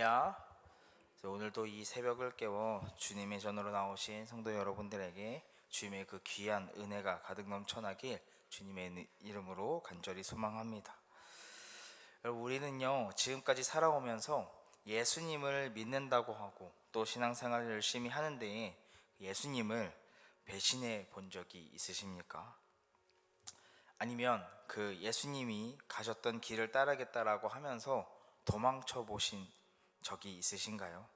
야, 오늘도 이 새벽을 깨워 주님의 전으로 나오신 성도 여러분들에게 주님의 그 귀한 은혜가 가득 넘쳐나길 주님의 이름으로 간절히 소망합니다. 여러분, 우리는요 지금까지 살아오면서 예수님을 믿는다고 하고 또 신앙생활을 열심히 하는데 예수님을 배신해 본 적이 있으십니까? 아니면 그 예수님이 가셨던 길을 따르겠다라고 하면서 도망쳐 보신 적이 있으신가요?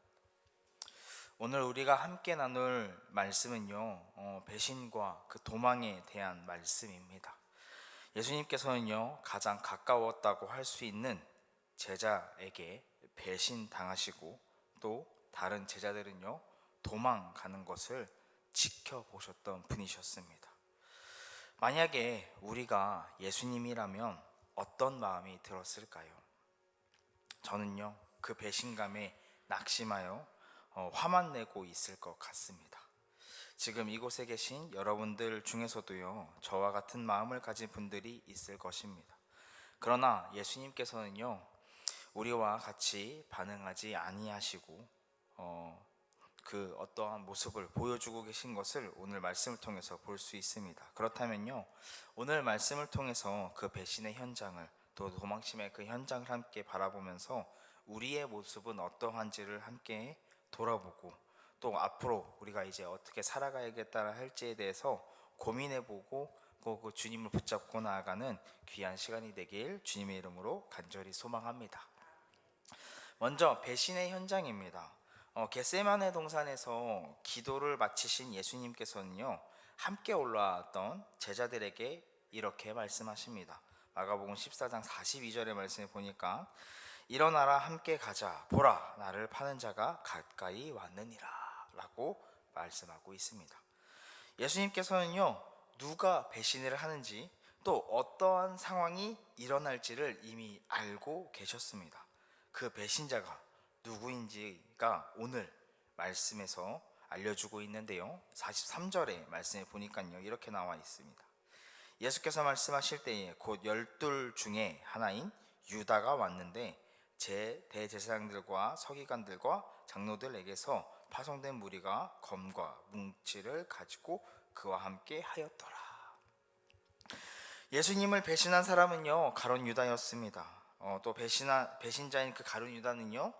오늘 우리가 함께 나눌 말씀은요, 배신과 그 도망에 대한 말씀입니다. 예수님께서는요, 가장 가까웠다고 할 수 있는 제자에게 배신당하시고 또 다른 제자들은요, 도망가는 것을 지켜보셨던 분이셨습니다. 만약에 우리가 예수님이라면 어떤 마음이 들었을까요? 저는요, 그 배신감에 낙심하여 화만 내고 있을 것 같습니다. 지금 이곳에 계신 여러분들 중에서도요, 저와 같은 마음을 가진 분들이 있을 것입니다. 그러나 예수님께서는요, 우리와 같이 반응하지 아니하시고 그 어떠한 모습을 보여주고 계신 것을 오늘 말씀을 통해서 볼 수 있습니다. 그렇다면요, 오늘 말씀을 통해서 그 배신의 현장을 또 도망침의 그 현장을 함께 바라보면서 우리의 모습은 어떠한지를 함께 돌아보고 또 앞으로 우리가 이제 어떻게 살아가야겠다 할지에 대해서 고민해보고 그 주님을 붙잡고 나아가는 귀한 시간이 되길 주님의 이름으로 간절히 소망합니다. 먼저 배신의 현장입니다. 겟세마네 동산에서 기도를 마치신 예수님께서는요, 함께 올라왔던 제자들에게 이렇게 말씀하십니다. 마가복음 14장 42절의 말씀을 보니까 일어나라, 함께 가자, 보라, 나를 파는 자가 가까이 왔느니라 라고 말씀하고 있습니다. 예수님께서는요, 누가 배신을 하는지 또 어떠한 상황이 일어날지를 이미 알고 계셨습니다. 그 배신자가 누구인지가 오늘 말씀에서 알려주고 있는데요, 43절의 말씀에 보니까요, 이렇게 나와 있습니다. 예수께서 말씀하실 때에 곧 12 중에 하나인 유다가 왔는데 제 대제사장들과 서기관들과 장로들에게서 파송된 무리가 검과 뭉치를 가지고 그와 함께 하였더라. 예수님을 배신한 사람은요, 가룟 유다였습니다. 또 배신자인 그 가룟 유다는요,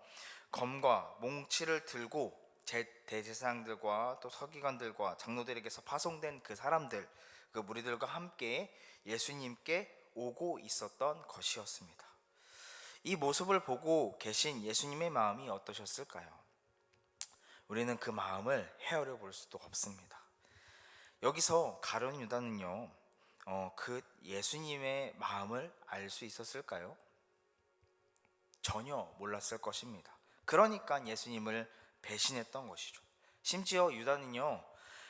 검과 몽치를 들고 대제사장들과 또 서기관들과 장로들에게서 파송된 그 사람들, 그 무리들과 함께 예수님께 오고 있었던 것이었습니다. 이 모습을 보고 계신 예수님의 마음이 어떠셨을까요? 우리는 그 마음을 헤아려 볼 수도 없습니다. 여기서 가룟 유다는요, 그 예수님의 마음을 알 수 있었을까요? 전혀 몰랐을 것입니다. 그러니까 예수님을 배신했던 것이죠. 심지어 유다는요,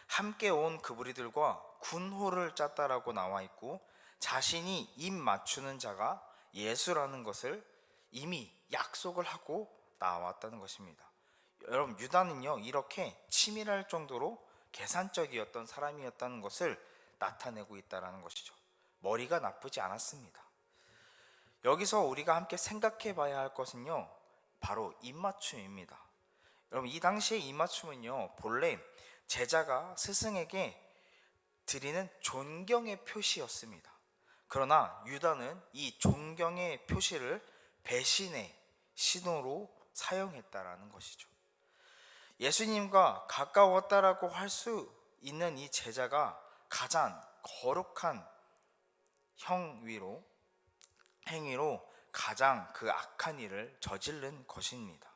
함께 온 그 무리들과 군호를 짰다라고 나와 있고 자신이 입 맞추는 자가 예수라는 것을 이미 약속을 하고 나왔다는 것입니다. 여러분, 유다는요, 이렇게 치밀할 정도로 계산적이었던 사람이었다는 것을 나타내고 있다는 것이죠. 머리가 나쁘지 않았습니다. 여기서 우리가 함께 생각해 봐야 할 것은요, 바로 입맞춤입니다. 여러분, 이 당시의 입맞춤은요, 본래 제자가 스승에게 드리는 존경의 표시였습니다. 그러나 유다는 이 존경의 표시를 배신의 신호로 사용했다라는 것이죠. 예수님과 가까웠다라고 할 수 있는 이 제자가 가장 거룩한 행위로 가장 그 악한 일을 저지른 것입니다.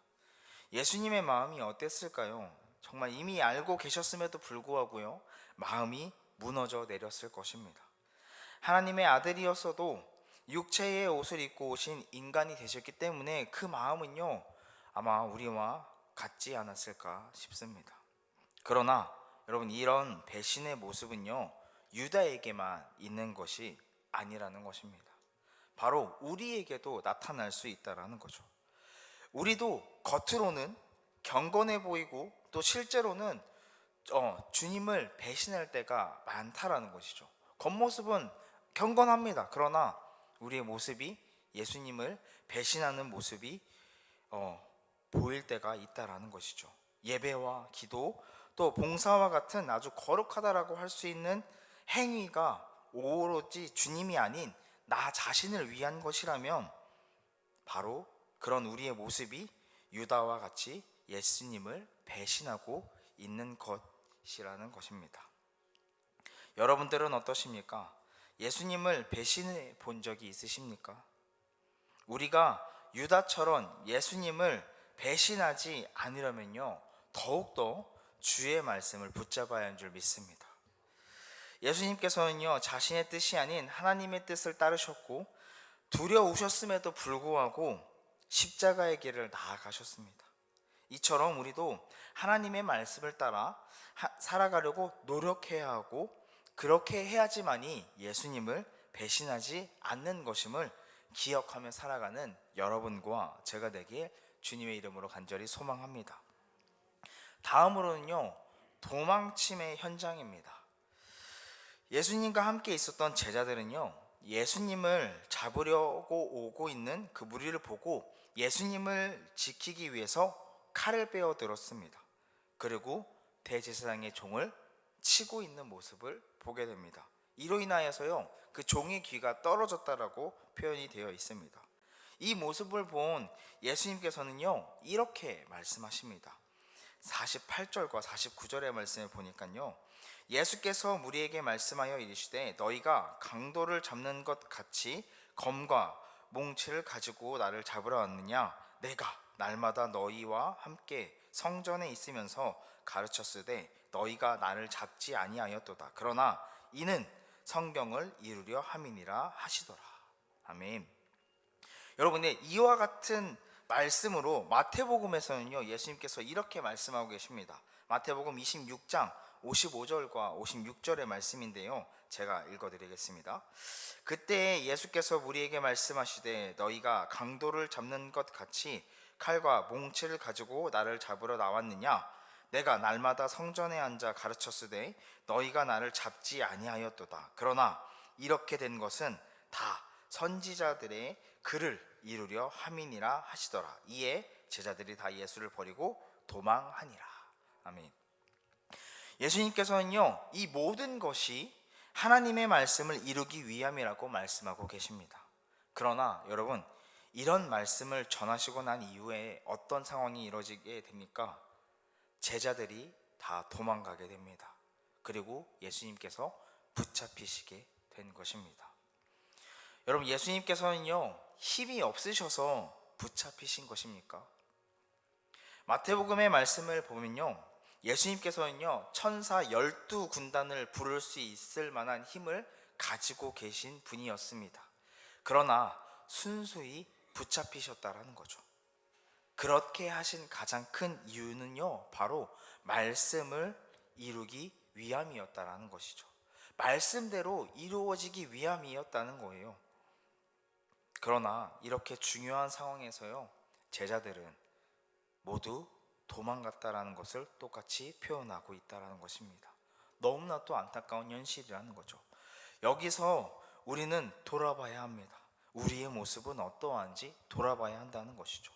예수님의 마음이 어땠을까요? 정말 이미 알고 계셨음에도 불구하고요, 마음이 무너져 내렸을 것입니다. 하나님의 아들이었어도 육체의 옷을 입고 오신 인간이 되셨기 때문에 그 마음은요, 아마 우리와 같지 않았을까 싶습니다. 그러나 여러분, 이런 배신의 모습은요, 유다에게만 있는 것이 아니라는 것입니다. 바로 우리에게도 나타날 수 있다는 거죠. 우리도 겉으로는 경건해 보이고 또 실제로는 주님을 배신할 때가 많다라는 것이죠. 겉모습은 경건합니다. 그러나 우리의 모습이 예수님을 배신하는 모습이 보일 때가 있다라는 것이죠. 예배와 기도 또 봉사와 같은 아주 거룩하다라고 할 수 있는 행위가 오로지 주님이 아닌 나 자신을 위한 것이라면 바로 그런 우리의 모습이 유다와 같이 예수님을 배신하고 있는 것이라는 것입니다. 여러분들은 어떠십니까? 예수님을 배신해 본 적이 있으십니까? 우리가 유다처럼 예수님을 배신하지 않으려면요, 더욱더 주의 말씀을 붙잡아야 하는 줄 믿습니다. 예수님께서는요, 자신의 뜻이 아닌 하나님의 뜻을 따르셨고 두려우셨음에도 불구하고 십자가의 길을 나아가셨습니다. 이처럼 우리도 하나님의 말씀을 따라 살아가려고 노력해야 하고 그렇게 해야지만이 예수님을 배신하지 않는 것임을 기억하며 살아가는 여러분과 제가 되길 주님의 이름으로 간절히 소망합니다. 다음으로는요, 도망침의 현장입니다. 예수님과 함께 있었던 제자들은요, 예수님을 잡으려고 오고 있는 그 무리를 보고 예수님을 지키기 위해서 칼을 빼어 들었습니다. 그리고 대제사장의 종을 치고 있는 모습을 보게 됩니다. 이로 인하여서요, 그 종의 귀가 떨어졌다라고 표현이 되어 있습니다. 이 모습을 본 예수님께서는요, 이렇게 말씀하십니다. 48절과 49절의 말씀을 보니까요, 예수께서 무리에게 말씀하여 이르시되 너희가 강도를 잡는 것 같이 검과 몽치를 가지고 나를 잡으러 왔느냐? 내가 날마다 너희와 함께 성전에 있으면서 가르쳤으되 너희가 나를 잡지 아니하였도다. 그러나 이는 성경을 이루려 함이니라 하시더라. 아멘. 여러분, 이와 같은 말씀으로 마태복음에서는요, 예수님께서 이렇게 말씀하고 계십니다. 마태복음 26장 55절과 56절의 말씀인데요, 제가 읽어드리겠습니다. 그때 예수께서 무리에게 말씀하시되 너희가 강도를 잡는 것 같이 칼과 몽치를 가지고 나를 잡으러 나왔느냐? 내가 날마다 성전에 앉아 가르쳤으되 너희가 나를 잡지 아니하였도다. 그러나 이렇게 된 것은 다 선지자들의 글을 이루려 함이니라 하시더라. 이에 제자들이 다 예수를 버리고 도망하니라. 아멘. 예수님께서는요, 이 모든 것이 하나님의 말씀을 이루기 위함이라고 말씀하고 계십니다. 그러나 여러분, 이런 말씀을 전하시고 난 이후에 어떤 상황이 이루어지게 됩니까? 제자들이 다 도망가게 됩니다. 그리고 예수님께서 붙잡히시게 된 것입니다. 여러분, 예수님께서는요, 힘이 없으셔서 붙잡히신 것입니까? 마태복음의 말씀을 보면요, 예수님께서는요, 천사 12군단을 부를 수 있을 만한 힘을 가지고 계신 분이었습니다. 그러나 순수히 붙잡히셨다라는 거죠. 그렇게 하신 가장 큰 이유는요, 바로 말씀을 이루기 위함이었다라는 것이죠. 말씀대로 이루어지기 위함이었다는 거예요. 그러나 이렇게 중요한 상황에서요, 제자들은 모두 도망갔다라는 것을 똑같이 표현하고 있다라는 것입니다. 너무나 또 안타까운 현실이라는 거죠. 여기서 우리는 돌아봐야 합니다. 우리의 모습은 어떠한지 돌아봐야 한다는 것이죠.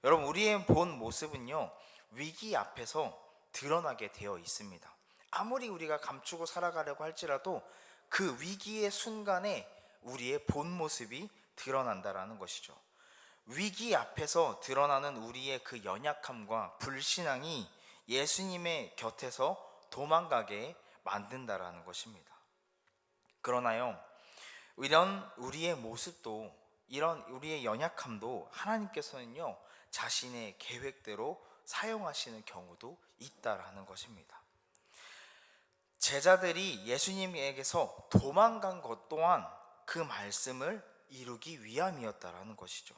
여러분, 우리의 본 모습은요, 위기 앞에서 드러나게 되어 있습니다. 아무리 우리가 감추고 살아가려고 할지라도 그 위기의 순간에 우리의 본 모습이 드러난다라는 것이죠. 위기 앞에서 드러나는 우리의 그 연약함과 불신앙이 예수님의 곁에서 도망가게 만든다라는 것입니다. 그러나요, 이런 우리의 모습도, 이런 우리의 연약함도 하나님께서는요, 자신의 계획대로 사용하시는 경우도 있다라는 것입니다. 제자들이 예수님에게서 도망간 것 또한 그 말씀을 이루기 위함이었다라는 것이죠.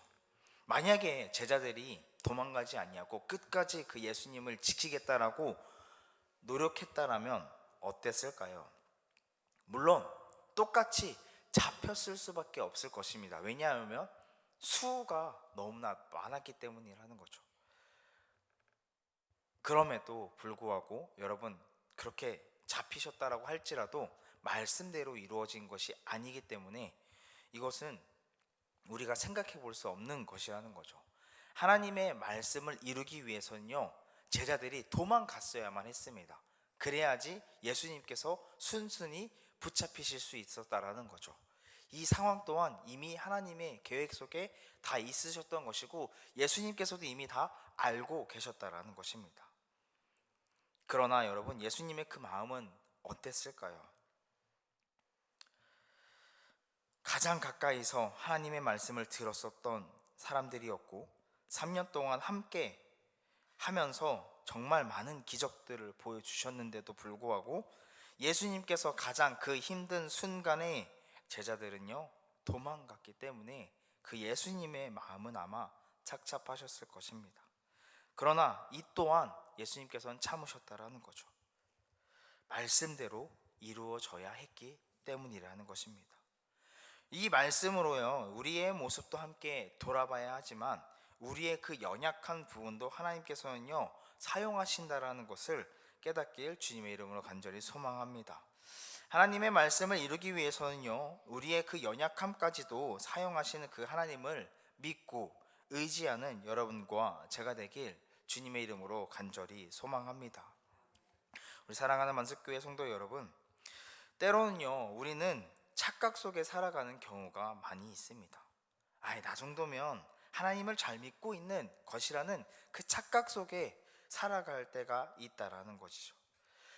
만약에 제자들이 도망가지 아니하고 끝까지 그 예수님을 지키겠다라고 노력했다라면 어땠을까요? 물론 똑같이 잡혔을 수밖에 없을 것입니다. 왜냐하면 수가 너무나 많았기 때문이라는 거죠. 그럼에도 불구하고 여러분, 그렇게 잡히셨다라고 할지라도 말씀대로 이루어진 것이 아니기 때문에 이것은 우리가 생각해 볼 수 없는 것이라는 거죠. 하나님의 말씀을 이루기 위해서는요, 제자들이 도망갔어야만 했습니다. 그래야지 예수님께서 순순히 붙잡히실 수 있었다라는 거죠. 이 상황 또한 이미 하나님의 계획 속에 다 있으셨던 것이고 예수님께서도 이미 다 알고 계셨다라는 것입니다. 그러나 여러분, 예수님의 그 마음은 어땠을까요? 가장 가까이서 하나님의 말씀을 들었었던 사람들이었고 3년 동안 함께 하면서 정말 많은 기적들을 보여주셨는데도 불구하고 예수님께서 가장 그 힘든 순간에 제자들은요 도망갔기 때문에 그 예수님의 마음은 아마 착잡하셨을 것입니다. 그러나 이 또한 예수님께서는 참으셨다라는 거죠. 말씀대로 이루어져야 했기 때문이라는 것입니다. 이 말씀으로요 우리의 모습도 함께 돌아봐야 하지만 우리의 그 연약한 부분도 하나님께서는요 사용하신다라는 것을 깨닫길 주님의 이름으로 간절히 소망합니다. 하나님의 말씀을 이루기 위해서는요 우리의 그 연약함까지도 사용하시는 그 하나님을 믿고 의지하는 여러분과 제가 되길 주님의 이름으로 간절히 소망합니다. 우리 사랑하는 만석교회 성도 여러분, 때로는요 우리는 착각 속에 살아가는 경우가 많이 있습니다. 나 정도면 하나님을 잘 믿고 있는 것이라는 그 착각 속에 살아갈 때가 있다라는 것이죠.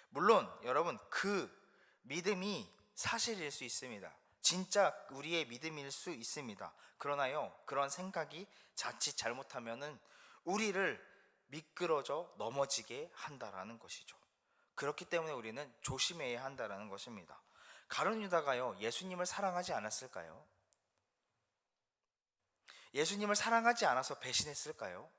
물론 여러분, 그 믿음이 사실일 수 있습니다. 진짜 우리의 믿음일 수 있습니다. 그러나요 그런 생각이 자칫 잘못하면은 우리를 미끄러져 넘어지게 한다라는 것이죠. 그렇기 때문에 우리는 조심해야 한다라는 것입니다. 가룟 유다가요 예수님을 사랑하지 않았을까요? 예수님을 사랑하지 않아서 배신했을까요?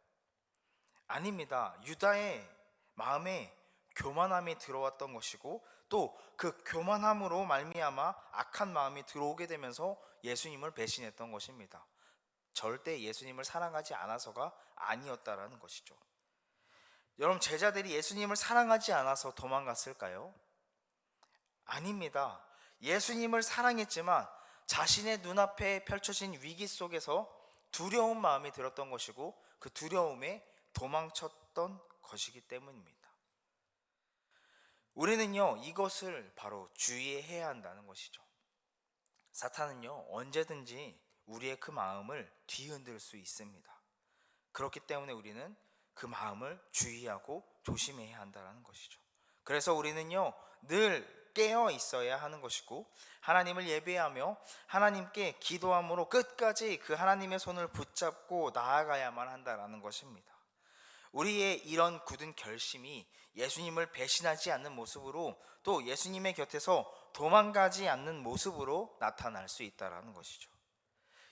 아닙니다. 유다의 마음에 교만함이 들어왔던 것이고 또 그 교만함으로 말미암아 악한 마음이 들어오게 되면서 예수님을 배신했던 것입니다. 절대 예수님을 사랑하지 않아서가 아니었다라는 것이죠. 여러분, 제자들이 예수님을 사랑하지 않아서 도망갔을까요? 아닙니다. 예수님을 사랑했지만 자신의 눈앞에 펼쳐진 위기 속에서 두려운 마음이 들었던 것이고 그 두려움에 도망쳤던 것이기 때문입니다. 우리는요 이것을 바로 주의해야 한다는 것이죠. 사탄은요 언제든지 우리의 그 마음을 뒤흔들 수 있습니다. 그렇기 때문에 우리는 그 마음을 주의하고 조심해야 한다는 것이죠. 그래서 우리는요 늘 깨어 있어야 하는 것이고 하나님을 예배하며 하나님께 기도함으로 끝까지 그 하나님의 손을 붙잡고 나아가야만 한다는 것입니다. 우리의 이런 굳은 결심이 예수님을 배신하지 않는 모습으로 또 예수님의 곁에서 도망가지 않는 모습으로 나타날 수 있다는 것이죠.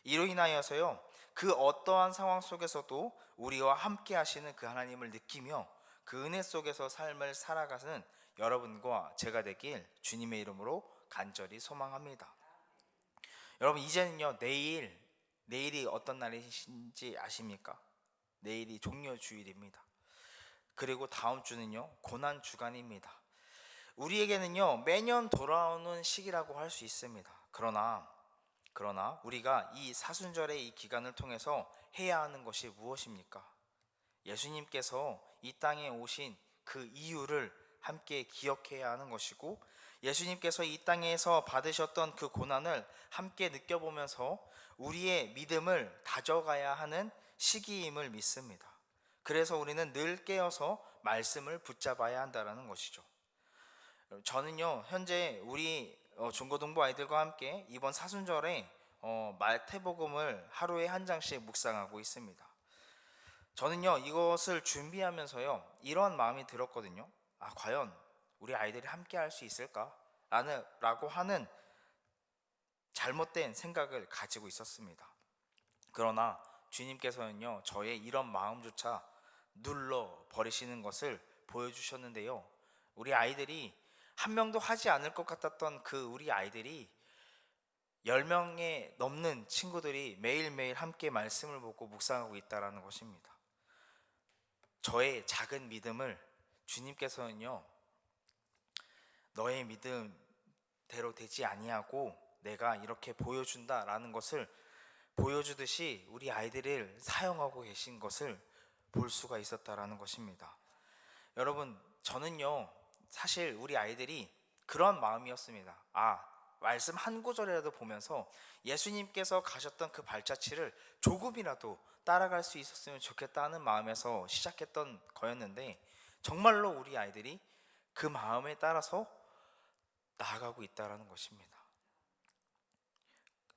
이로 인하여서요 그 어떠한 상황 속에서도 우리와 함께 하시는 그 하나님을 느끼며 그 은혜 속에서 삶을 살아가는 여러분과 제가 되길 주님의 이름으로 간절히 소망합니다. 여러분, 이제는요 내일이 어떤 날이신지 아십니까? 내일이 종려주일입니다. 그리고 다음 주는요 고난 주간입니다. 우리에게는요 매년 돌아오는 시기라고 할 수 있습니다. 그러나 우리가 이 사순절의 이 기간을 통해서 해야 하는 것이 무엇입니까? 예수님께서 이 땅에 오신 그 이유를 함께 기억해야 하는 것이고 예수님께서 이 땅에서 받으셨던 그 고난을 함께 느껴보면서 우리의 믿음을 다져가야 하는 시기임을 믿습니다. 그래서 우리는 늘 깨어서 말씀을 붙잡아야 한다는 것이죠. 저는요 현재 우리 중고등부 아이들과 함께 이번 사순절에 마태복음을 하루에 한 장씩 묵상하고 있습니다. 저는요 이것을 준비하면서요 이러한 마음이 들었거든요. 과연 우리 아이들이 함께 할 수 있을까? 라고 하는 잘못된 생각을 가지고 있었습니다. 그러나 주님께서는요 저의 이런 마음조차 눌러 버리시는 것을 보여주셨는데요, 우리 아이들이 한 명도 하지 않을 것 같았던 그 우리 아이들이 10명에 넘는 친구들이 매일매일 함께 말씀을 보고 묵상하고 있다는 것입니다. 저의 작은 믿음을 주님께서는요 너의 믿음대로 되지 아니하고 내가 이렇게 보여준다라는 것을 보여주듯이 우리 아이들을 사용하고 계신 것을 볼 수가 있었다라는 것입니다. 여러분, 저는요, 사실 우리 아이들이 그런 마음이었습니다. 말씀 한 구절이라도 보면서 예수님께서 가셨던 그 발자취를 조금이라도 따라갈 수 있었으면 좋겠다는 마음에서 시작했던 거였는데, 정말로 우리 아이들이 그 마음에 따라서 나아가고 있다는 것입니다.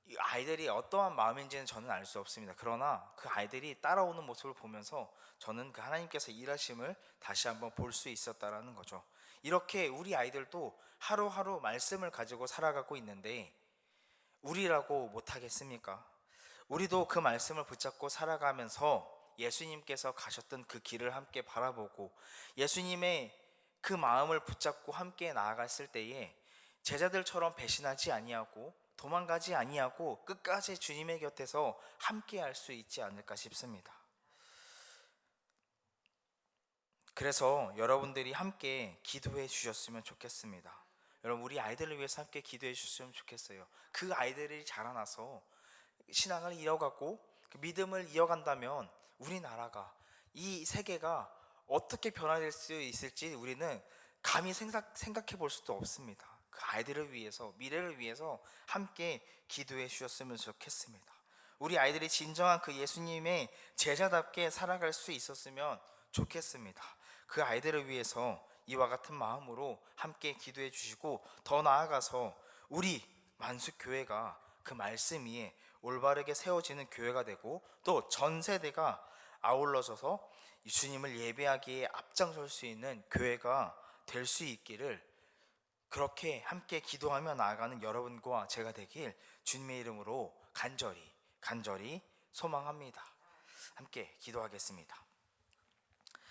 이 아이들이 어떠한 마음인지는 저는 알 수 없습니다. 그러나 그 아이들이 따라오는 모습을 보면서 저는 그 하나님께서 일하심을 다시 한번 볼 수 있었다라는 거죠. 이렇게 우리 아이들도 하루하루 말씀을 가지고 살아가고 있는데 우리라고 못하겠습니까? 우리도 그 말씀을 붙잡고 살아가면서 예수님께서 가셨던 그 길을 함께 바라보고 예수님의 그 마음을 붙잡고 함께 나아갔을 때에 제자들처럼 배신하지 아니하고 도망가지 아니하고 끝까지 주님의 곁에서 함께 할 수 있지 않을까 싶습니다. 그래서 여러분들이 함께 기도해 주셨으면 좋겠습니다. 여러분, 우리 아이들을 위해서 함께 기도해 주셨으면 좋겠어요. 그 아이들이 자라나서 신앙을 이어가고 그 믿음을 이어간다면 우리나라가, 이 세계가 어떻게 변화될 수 있을지 우리는 감히 생각해 볼 수도 없습니다. 그 아이들을 위해서, 미래를 위해서 함께 기도해 주셨으면 좋겠습니다. 우리 아이들이 진정한 그 예수님의 제자답게 살아갈 수 있었으면 좋겠습니다. 그 아이들을 위해서 이와 같은 마음으로 함께 기도해 주시고, 더 나아가서 우리 만숙교회가 그 말씀 위에 올바르게 세워지는 교회가 되고 또 전 세대가 아울러져서 주님을 예배하기에 앞장설 수 있는 교회가 될 수 있기를, 그렇게 함께 기도하며 나아가는 여러분과 제가 되길 주님의 이름으로 간절히 소망합니다. 함께 기도하겠습니다.